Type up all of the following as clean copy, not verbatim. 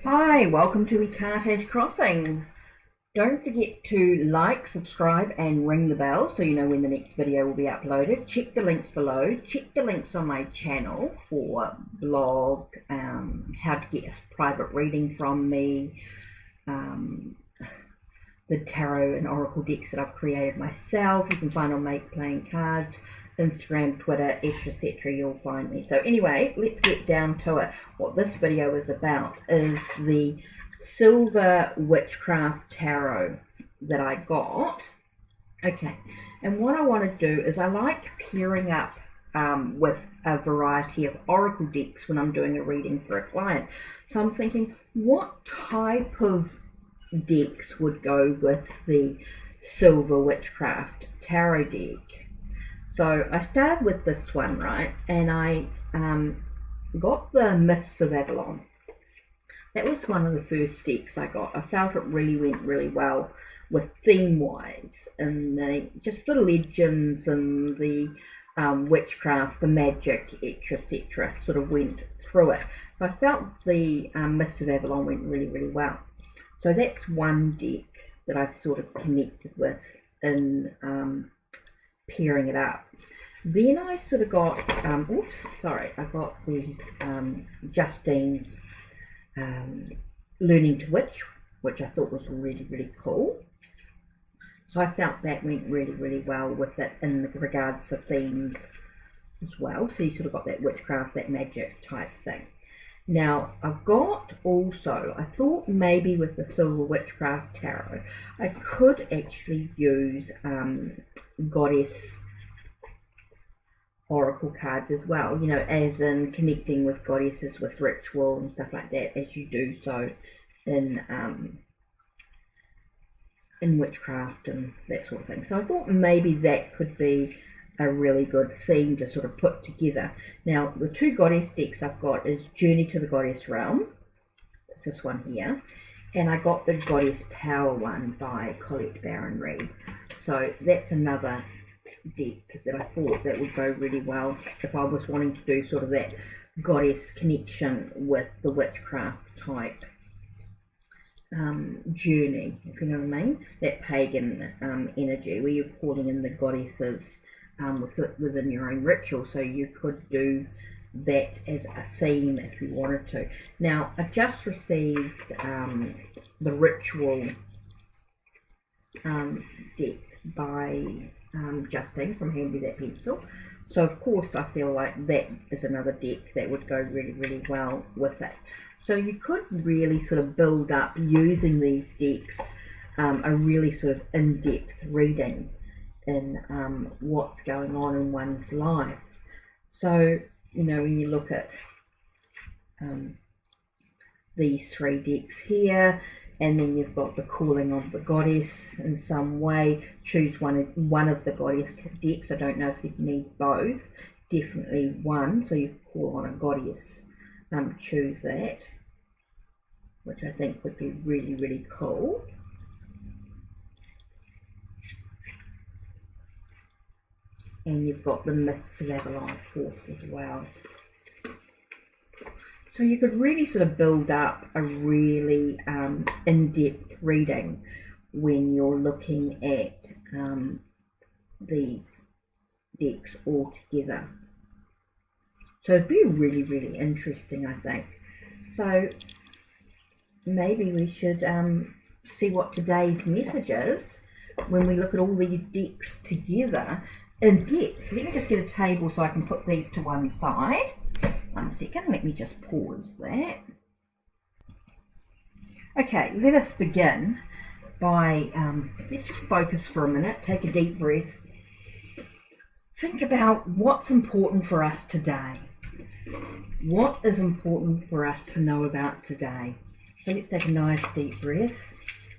Hi, welcome to HeKate's Crossing. Don't forget to like, subscribe and ring the bell so you know when the next video will be uploaded. Check the links below. Check the links on my channel for blog, how to get a private reading from me, the tarot and oracle decks that I've created myself. You can find on Make Playing Cards, Instagram, Twitter, etc. You'll find me. So anyway, let's get down to it. What this video is about is the Silver Witchcraft Tarot that I got. Okay, and what I want to do is I like pairing up with a variety of oracle decks when I'm doing a reading for a client. So I'm thinking, what type of decks would go with the Silver Witchcraft Tarot deck? So I started with this one, right, and I got the Mists of Avalon. That was one of the first decks I got. I felt it really went really well with theme-wise, and just the legends and the witchcraft, the magic, etc. sort of went through it. So I felt the Mists of Avalon went really, really well. So that's one deck that I sort of connected with in pairing it up. Then I sort of got, I got the Justine's Learning to Witch, which I thought was really, really cool. So I felt that went really, really well with it in regards to themes as well. So you sort of got that witchcraft, that magic type thing. Now I've got also, I thought maybe with the Silver Witchcraft Tarot, I could actually use goddess oracle cards as well, you know, as in connecting with goddesses with ritual and stuff like that, as you do so in witchcraft and that sort of thing. So I thought maybe that could be a really good theme to sort of put together. Now the two goddess decks I've got is Journey to the Goddess Realm, it's this one here, and I got the Goddess Power one by Colette Baron Reid. So that's another deck that I thought that would go really well if I was wanting to do sort of that goddess connection with the witchcraft type journey, if you know what I mean, that pagan energy where you're calling in the goddesses within your own ritual. So you could do that as a theme if you wanted to. Now I just received the ritual deck by Justine from Hand Me That Pencil. So of course I feel like that is another deck that would go really, really well with it. So you could really sort of build up using these decks a really sort of in-depth reading in what's going on in one's life. So, you know, when you look at these three decks here, and then you've got the calling of the goddess in some way, choose one of the goddess decks. I don't know if you need both, definitely one, so you call on a goddess, choose that, which I think would be really, really cool. And you've got the Mists of Avalon, of course, as well. So you could really sort of build up a really in-depth reading when you're looking at these decks all together. So it'd be really, really interesting, I think. So maybe we should see what today's message is when we look at all these decks together in depth. Let me just get a table so I can put these to one side. 1 second, let me just pause that. Okay, let us begin by, let's just focus for a minute, take a deep breath. Think about what's important for us today. What is important for us to know about today? So let's take a nice deep breath,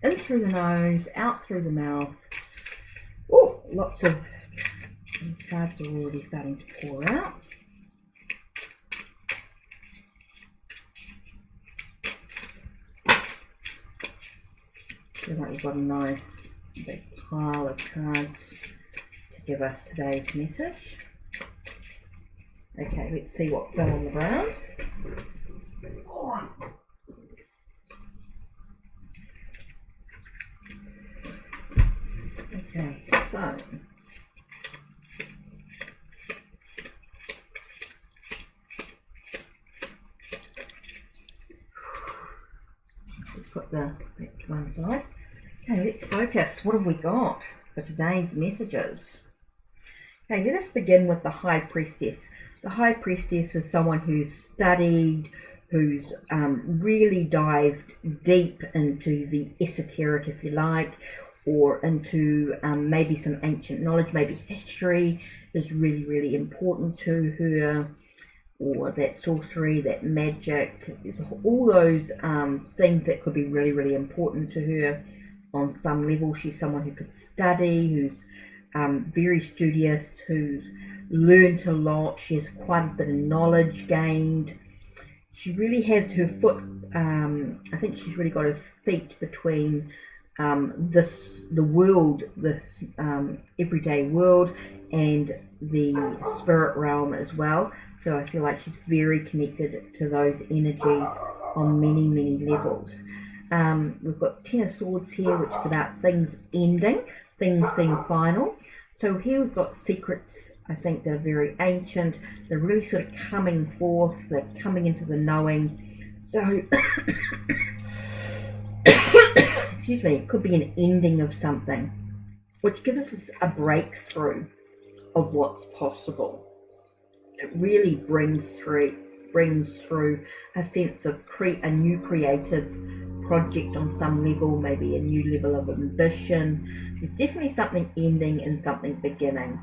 in through the nose, out through the mouth. Oh, lots of cards are already starting to pour out. Feel like we've got a nice big pile of cards to give us today's message. Okay, let's see what fell on the ground. Oh. put that to one side. Okay, let's focus. What have we got for today's messages? Okay, let us begin with the High Priestess. The High Priestess is someone who's studied, who's really dived deep into the esoteric, if you like, or into maybe some ancient knowledge, maybe history is really, really important to her, or that sorcery, that magic, all those things that could be really, really important to her on some level. She's someone who could study, who's very studious, who's learned a lot. She has quite a bit of knowledge gained. She really has her foot, I think she's really got her feet between the world, this everyday world, and the spirit realm as well. So I feel like she's very connected to those energies on many, many levels. We've got Ten of Swords here, which is about things ending, things seem final. So here we've got secrets, I think, that are very ancient. They're really sort of coming forth. They're coming into the knowing. So, excuse me, it could be an ending of something, which gives us a breakthrough of what's possible. It really brings through a sense of a new creative project on some level, maybe a new level of ambition. There's definitely something ending and something beginning,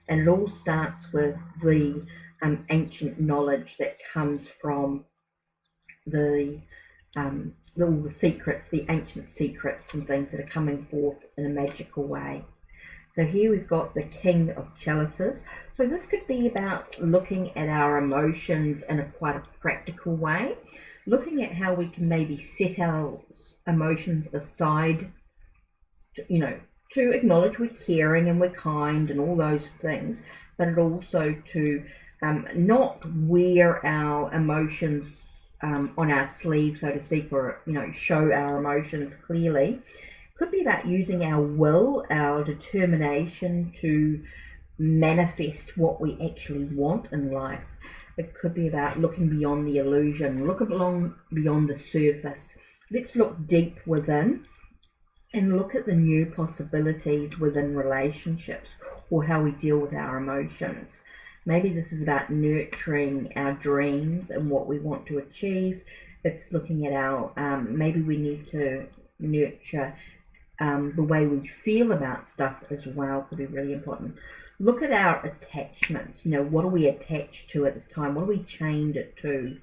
and it all starts with the ancient knowledge that comes from all the secrets, the ancient secrets and things that are coming forth in a magical way. So here we've got the King of Chalices. So this could be about looking at our emotions in quite a practical way, looking at how we can maybe set our emotions aside, to acknowledge we're caring and we're kind and all those things, but it also to not wear our emotions on our sleeve, so to speak, or show our emotions clearly. Could be about using our will, our determination to manifest what we actually want in life. It could be about looking beyond the illusion, look beyond the surface. Let's look deep within and look at the new possibilities within relationships, or how we deal with our emotions. Maybe this is about nurturing our dreams and what we want to achieve. It's looking at our, maybe we need to nurture the way we feel about stuff as well, could be really important. Look at our attachments. What are we attached to at this time? What are we chained to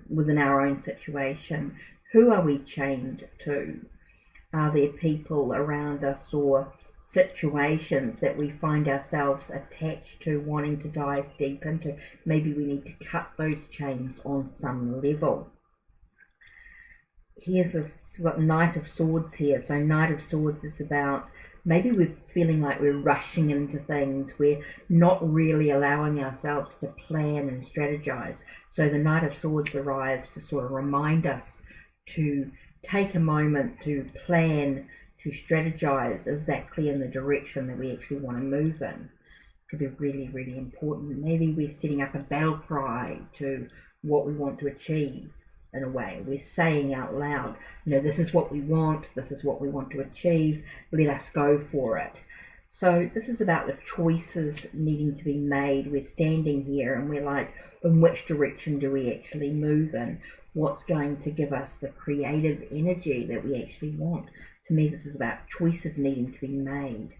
within our own situation? Who are we chained to? Are there people around us or situations that we find ourselves attached to, wanting to dive deep into? Maybe we need to cut those chains on some level. Here's this Knight of Swords here. So Knight of Swords is about maybe we're feeling like we're rushing into things. We're not really allowing ourselves to plan and strategize. So the Knight of Swords arrives to sort of remind us to take a moment to plan, to strategize exactly in the direction that we actually want to move in. It could be really, really important. Maybe we're setting up a battle cry to what we want to achieve. In a way, we're saying out loud, this is what we want, this is what we want to achieve, let us go for it. So this is about the choices needing to be made. We're standing here and we're like, in which direction do we actually move in? What's going to give us the creative energy that we actually want? To me, this is about choices needing to be made.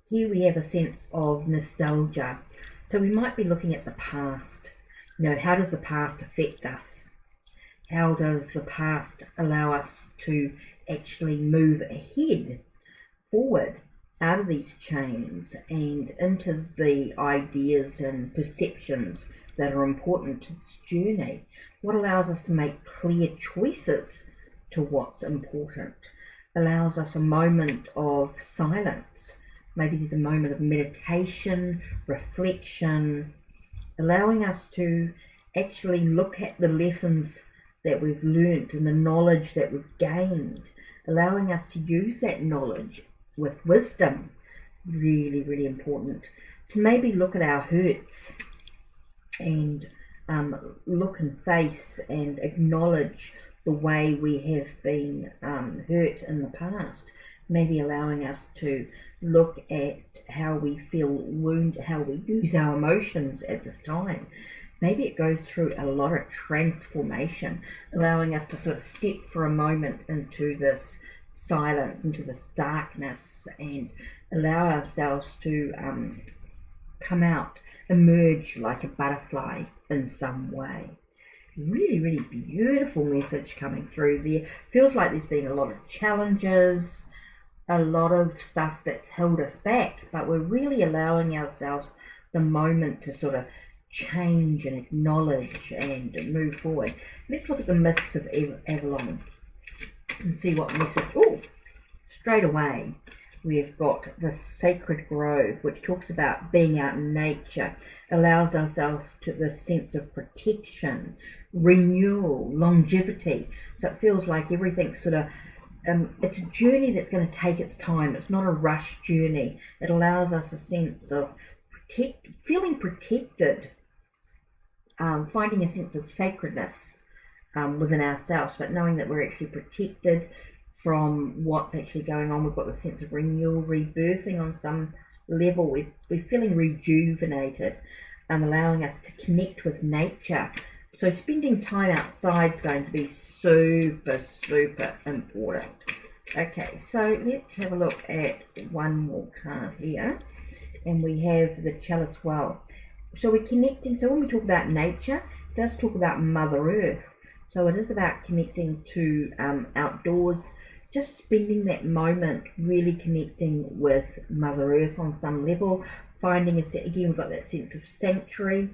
Here we have a sense of nostalgia. So we might be looking at the past. How does the past affect us? How does the past allow us to actually move ahead, forward, out of these chains and into the ideas and perceptions that are important to this journey? What allows us to make clear choices to what's important? Allows us a moment of silence. Maybe there's a moment of meditation, reflection, allowing us to actually look at the lessons that we've learnt and the knowledge that we've gained, allowing us to use that knowledge with wisdom. Really, really important. To maybe look at our hurts and look and face and acknowledge the way we have been hurt in the past. Maybe allowing us to look at how we feel wounded, how we use our emotions at this time. Maybe it goes through a lot of transformation, allowing us to sort of step for a moment into this silence, into this darkness, and allow ourselves to come out, emerge like a butterfly in some way. Really, really beautiful message coming through there. Feels like there's been a lot of challenges, a lot of stuff that's held us back, but we're really allowing ourselves the moment to sort of change and acknowledge and move forward. Let's look at the myths of Avalon and see what message. Oh, straight away we've got the sacred grove, which talks about being out in nature, allows ourselves to this sense of protection, renewal, longevity. So it feels like everything's sort of it's a journey that's going to take its time. It's not a rush journey. It allows us a sense of feeling protected, finding a sense of sacredness within ourselves, but knowing that we're actually protected from what's actually going on. We've got the sense of renewal, rebirthing on some level. We're feeling rejuvenated, allowing us to connect with nature. So spending time outside is going to be super, super important. Okay, so let's have a look at one more card here. And we have the Chalice Well. So we're connecting. So when we talk about nature, it does talk about Mother Earth. So it is about connecting to outdoors, just spending that moment really connecting with Mother Earth on some level, finding again, we've got that sense of sanctuary,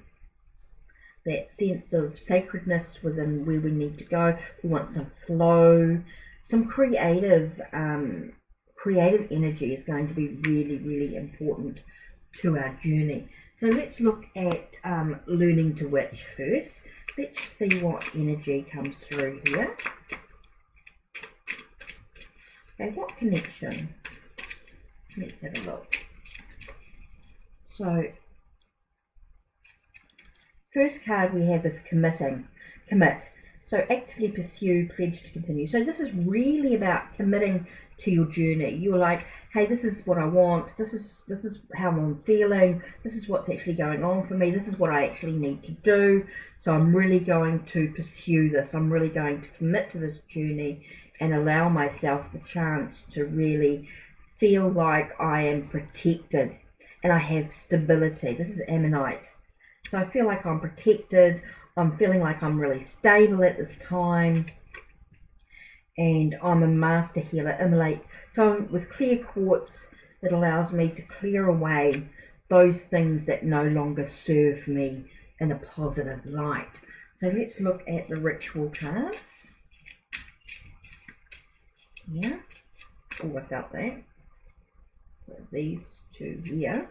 that sense of sacredness within where we need to go. We want some flow, some creative energy is going to be really, really important to our journey. So let's look at learning to witch first. Let's see what energy comes through here. Okay, what connection? Let's have a look. So first card we have is commit. So actively pursue, pledge to continue. So this is really about committing to your journey. You're like, hey, this is what I want. This is how I'm feeling. This is what's actually going on for me. This is what I actually need to do. So I'm really going to pursue this. I'm really going to commit to this journey and allow myself the chance to really feel like I am protected and I have stability. This is Ammonite. So I feel like I'm protected. I'm feeling like I'm really stable at this time. And I'm a master healer, immolate. So with clear quartz, it allows me to clear away those things that no longer serve me in a positive light. So let's look at the ritual cards. Yeah. Oh, I felt that. So these two here.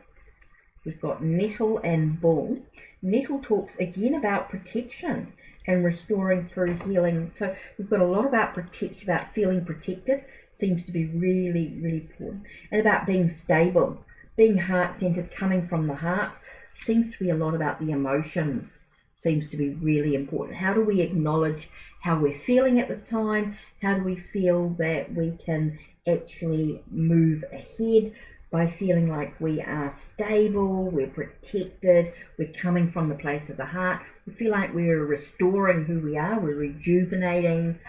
We've got Nettle and Bull. Nettle talks again about protection and restoring through healing. So we've got a lot about protection, about feeling protected, seems to be really, really important. And about being stable, being heart-centered, coming from the heart, seems to be a lot about the emotions, seems to be really important. How do we acknowledge how we're feeling at this time? How do we feel that we can actually move ahead by feeling like we are stable, we're protected, we're coming from the place of the heart. We feel like we're restoring who we are, we're rejuvenating.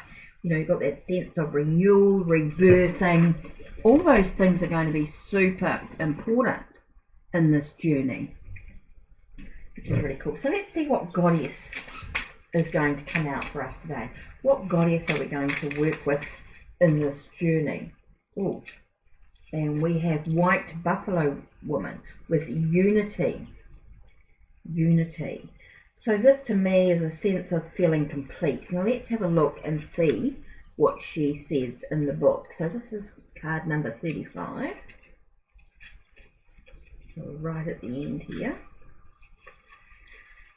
You know, you've got that sense of renewal, rebirthing. All those things are going to be super important in this journey, which is really cool. So let's see what goddess is going to come out for us today. What goddess are we going to work with in this journey? Oh. And we have White Buffalo Woman with unity. Unity. So this to me is a sense of feeling complete. Now let's have a look and see what she says in the book. So this is card number 35. So right at the end here.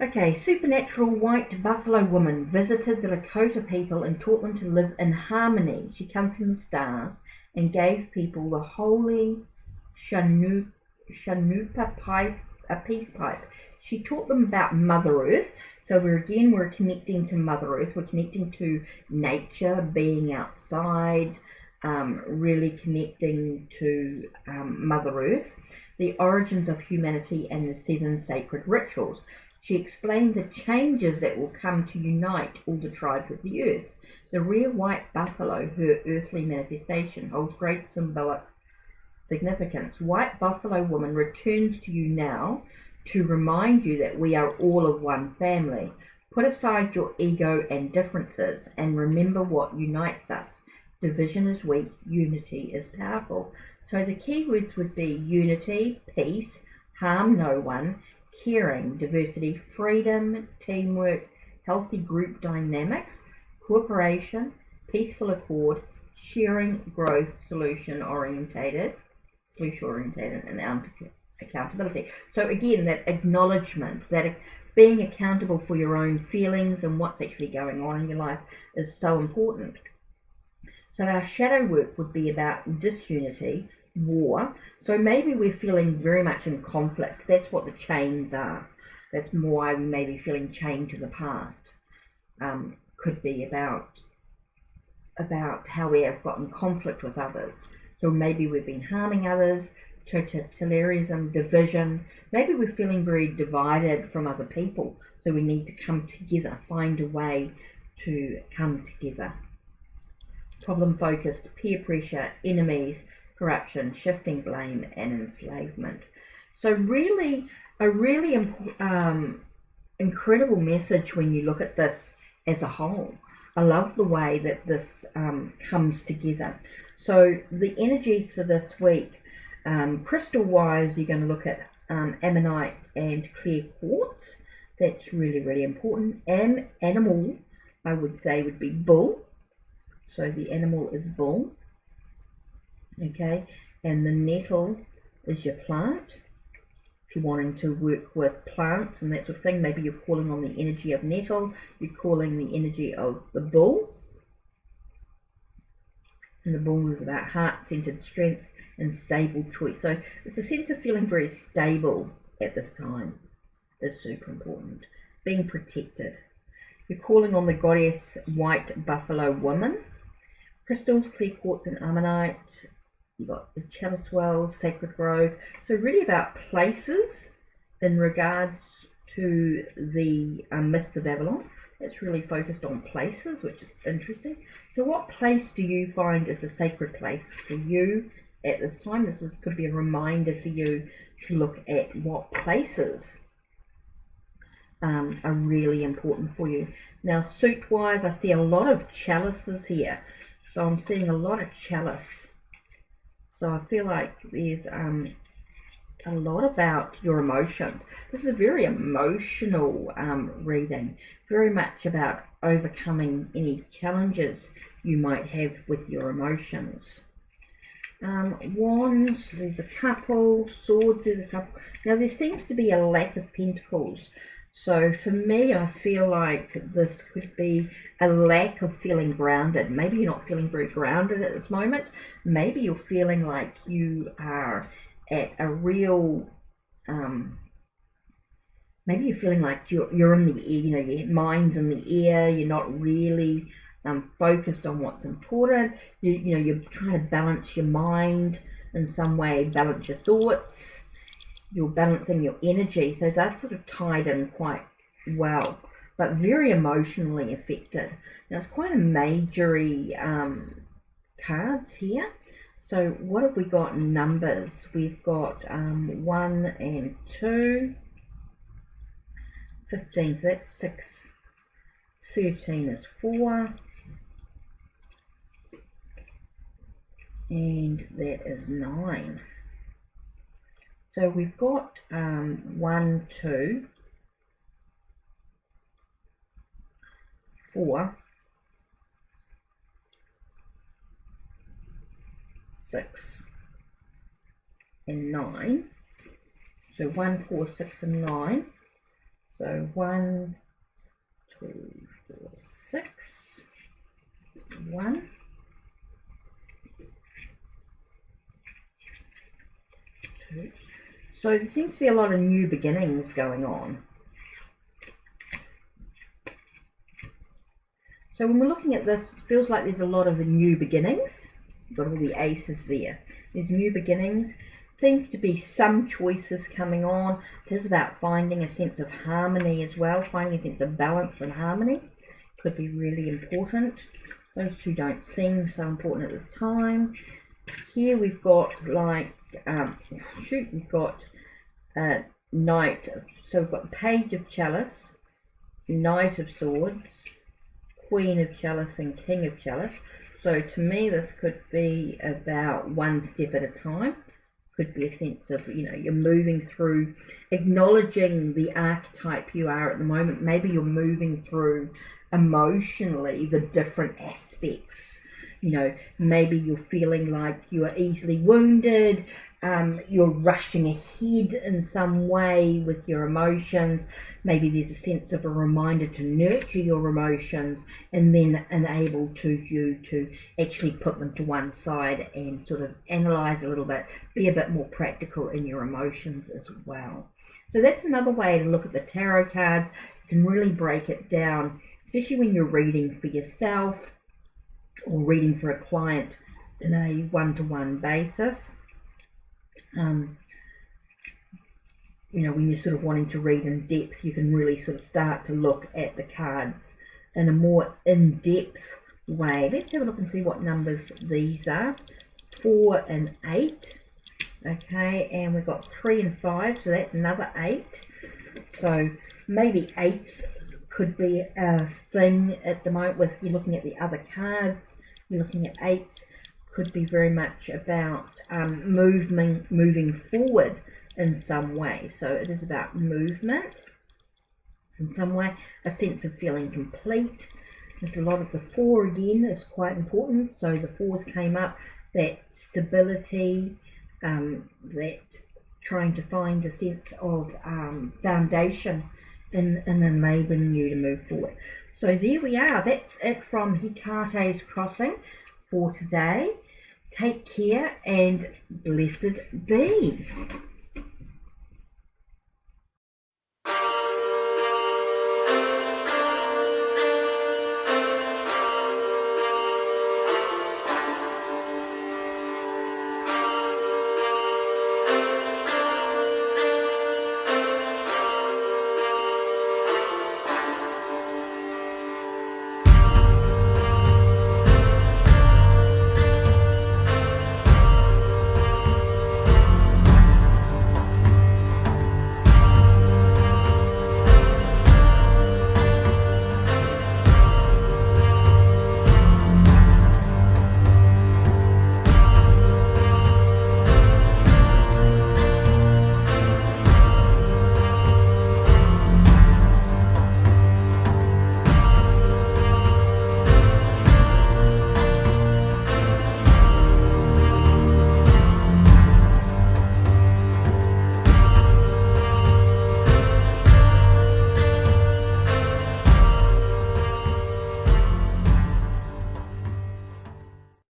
Okay, supernatural white buffalo woman visited the Lakota people and taught them to live in harmony. She came from the stars and gave people the holy Shanupa pipe, a peace pipe. She taught them about Mother Earth. So we're connecting to Mother Earth. We're connecting to nature, being outside, really connecting to Mother Earth, the origins of humanity, and the 7 sacred rituals. She explained the changes that will come to unite all the tribes of the earth. The rare white buffalo, her earthly manifestation, holds great symbolic significance. White Buffalo Woman returns to you now to remind you that we are all of one family. Put aside your ego and differences and remember what unites us. Division is weak, unity is powerful. So the keywords would be unity, peace, harm no one, caring, diversity, freedom, teamwork, healthy group dynamics, cooperation, peaceful accord, sharing, growth, solution orientated, and accountability. So again, that acknowledgement, that being accountable for your own feelings and what's actually going on in your life is so important. So our shadow work would be about disunity, war. So maybe we're feeling very much in conflict. That's what the chains are. That's why we may be feeling chained to the past. Could be about how we have gotten conflict with others. So maybe we've been harming others, totalitarianism, division. Maybe we're feeling very divided from other people. So we need to come together, find a way to come together. Problem focused, peer pressure, enemies, corruption, shifting blame, and enslavement. So really, a really incredible message when you look at this as a whole. I love the way that this comes together. So the energies for this week, crystal wise, you're going to look at ammonite and clear quartz. That's really, really important. Animal, I would say, would be bull. So the animal is bull. Okay, and the nettle is your plant. If you're wanting to work with plants and that sort of thing, maybe you're calling on the energy of nettle, you're calling the energy of the bull. And the bull is about heart-centered strength and stable choice. So it's a sense of feeling very stable at this time is super important. Being protected. You're calling on the goddess White Buffalo Woman. Crystals, clear quartz and ammonite. You've got the chalice wells, sacred grove. So really about places in regards to the myths of Avalon. It's really focused on places, which is interesting. So what place do you find is a sacred place for you at this time? This could be a reminder for you to look at what places are really important for you. Now suit wise, I see a lot of chalices here. So I'm seeing a lot of chalice. So I feel like there's a lot about your emotions. This is a very emotional reading, very much about overcoming any challenges you might have with your emotions. Wands, there's a couple. Swords, there's a couple. Now there seems to be a lack of pentacles. So for me, I feel like this could be a lack of feeling grounded. Maybe you're not feeling very grounded at this moment. Maybe you're feeling like you are at a real, maybe you're feeling like you're in the air, your mind's in the air, you're not really focused on what's important. You're trying to balance your mind in some way, balance your thoughts. You're balancing your energy, so that's sort of tied in quite well, but very emotionally affected. Now it's quite a majory cards here. So what have we got in numbers? We've got 1 and 2, 15, so that's 6, 13 is 4, and that is 9. So we've got 1, 2, 4, 6, and 9. So 1, 4, 6, and 9. So 1, 2, 4, 6, 1, 2. So there seems to be a lot of new beginnings going on. So when we're looking at this, it feels like there's a lot of new beginnings. You've got all the aces there. There's new beginnings. Seems to be some choices coming on. It is about finding a sense of harmony as well, finding a sense of balance and harmony. Could be really important. Those two don't seem so important at this time. Here we've got like, we've got Knight. So we've got the Page of Chalice, Knight of Swords, Queen of Chalice and King of Chalice. So to me this could be about one step at a time. Could be a sense of, you know, you're moving through, acknowledging the archetype you are at the moment. Maybe you're moving through emotionally the different aspects. You know, maybe you're feeling like you are easily wounded, you're rushing ahead in some way with your emotions. Maybe there's a sense of a reminder to nurture your emotions and then enable you to actually put them to one side and sort of analyze a little bit, be a bit more practical in your emotions as well. So that's another way to look at the tarot cards. You can really break it down, especially when you're reading for yourself or reading for a client in a one-to-one basis. You know, when you're sort of wanting to read in depth, you can really sort of start to look at the cards in a more in-depth way. Let's have a look and see what numbers these are. 4 and 8. Okay, and we've got 3 and 5, so that's another 8. So maybe 8s could be a thing at the moment with you're looking at the other cards. You're looking at 8s. Could be very much about moving forward in some way. So it is about movement in some way, a sense of feeling complete. There's a lot of the 4 again is quite important. So the 4s came up, that stability, that trying to find a sense of foundation in enabling you to move forward. So there we are. That's it from HeKate's Crossing for today. Take care and blessed be.